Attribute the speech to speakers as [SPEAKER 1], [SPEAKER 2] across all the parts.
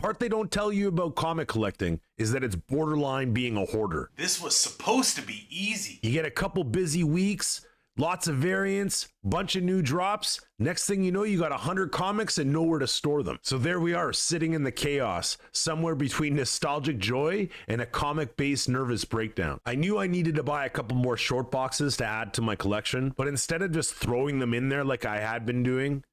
[SPEAKER 1] part they don't tell you about comic collecting is that it's borderline being a hoarder.
[SPEAKER 2] This was supposed to be easy.
[SPEAKER 1] You get a couple busy weeks, lots of variants, bunch of new drops. Next thing you know, you got 100 comics and nowhere to store them. So there we are, sitting in the chaos, somewhere between nostalgic joy and a comic-based nervous breakdown. I knew I needed to buy a couple more short boxes to add to my collection, but instead of just throwing them in there like I had been doing,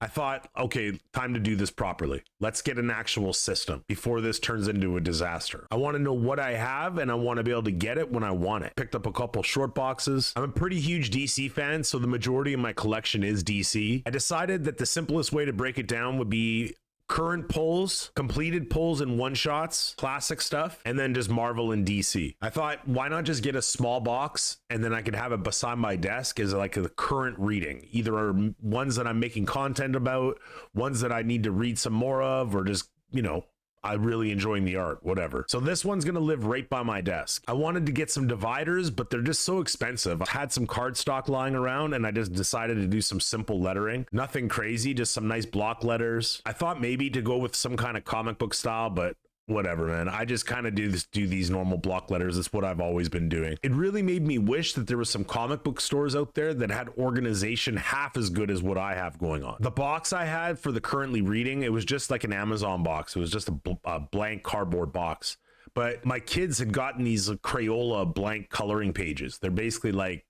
[SPEAKER 1] I thought, okay, time to do this properly. Let's get an actual system before this turns into a disaster. I want to know what I have and I want to be able to get it when I want it. Picked up a couple short boxes. I'm a pretty huge DC fan, so the majority of my collection is DC. I decided that the simplest way to break it down would be current pulls, completed pulls and one-shots, classic stuff, and then just Marvel and DC. I thought, why not just get a small box and then I could have it beside my desk as like the current reading, either ones that I'm making content about, ones that I need to read some more of, or just, you know, I'm really enjoying the art, whatever. So this one's gonna live right by my desk. I wanted to get some dividers, but they're just so expensive. I had some cardstock lying around and I just decided to do some simple lettering. Nothing crazy, just some nice block letters. I thought maybe to go with some kind of comic book style, but whatever, man. I just kind of do these normal block letters. It's what I've always been doing. It really made me wish that there was some comic book stores out there that had organization half as good as what I have going on. The box I had for the currently reading, it was just like an Amazon box. It was just a blank cardboard box. But my kids had gotten these Crayola blank coloring pages. They're basically like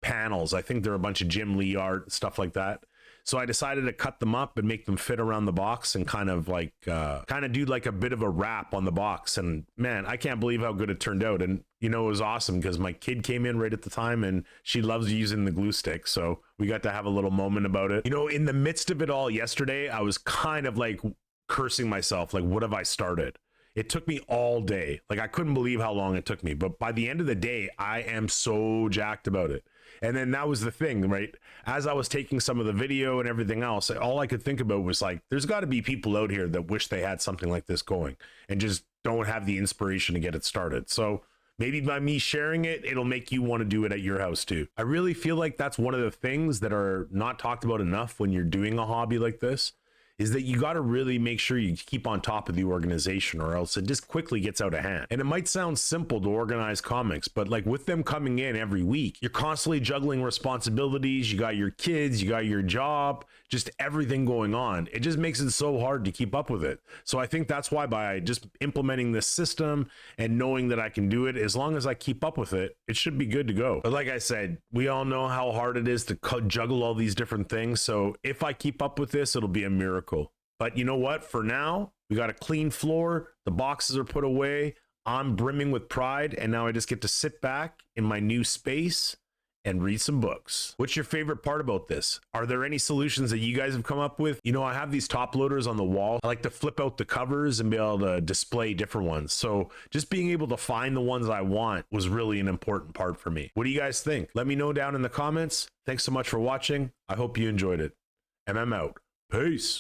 [SPEAKER 1] panels. I think they're a bunch of Jim Lee art, stuff like that. So I decided to cut them up and make them fit around the box and kind of do like a bit of a wrap on the box. And man, I can't believe how good it turned out. And you know, it was awesome because my kid came in right at the time and she loves using the glue stick. So we got to have a little moment about it. You know, in the midst of it all yesterday, I was kind of like cursing myself. Like, what have I started? It took me all day. Like, I couldn't believe how long it took me. But by the end of the day, I am so jacked about it. And then that was the thing, right? As I was taking some of the video and everything else, all I could think about was like, there's got to be people out here that wish they had something like this going and just don't have the inspiration to get it started. So maybe by me sharing it, it'll make you want to do it at your house too. I really feel like that's one of the things that are not talked about enough when you're doing a hobby like this, is that you got to really make sure you keep on top of the organization or else it just quickly gets out of hand. And it might sound simple to organize comics, but like with them coming in every week, you're constantly juggling responsibilities. You got your kids, you got your job, just everything going on. It just makes it so hard to keep up with it. So I think that's why by just implementing this system and knowing that I can do it, as long as I keep up with it, it should be good to go. But like I said, we all know how hard it is to juggle all these different things. So if I keep up with this, it'll be a miracle. But you know what? For now, we got a clean floor. The boxes are put away. I'm brimming with pride. And now I just get to sit back in my new space and read some books. What's your favorite part about this? Are there any solutions that you guys have come up with? You know, I have these top loaders on the wall. I like to flip out the covers and be able to display different ones. So just being able to find the ones I want was really an important part for me. What do you guys think? Let me know down in the comments. Thanks so much for watching. I hope you enjoyed it. I'm out. Peace.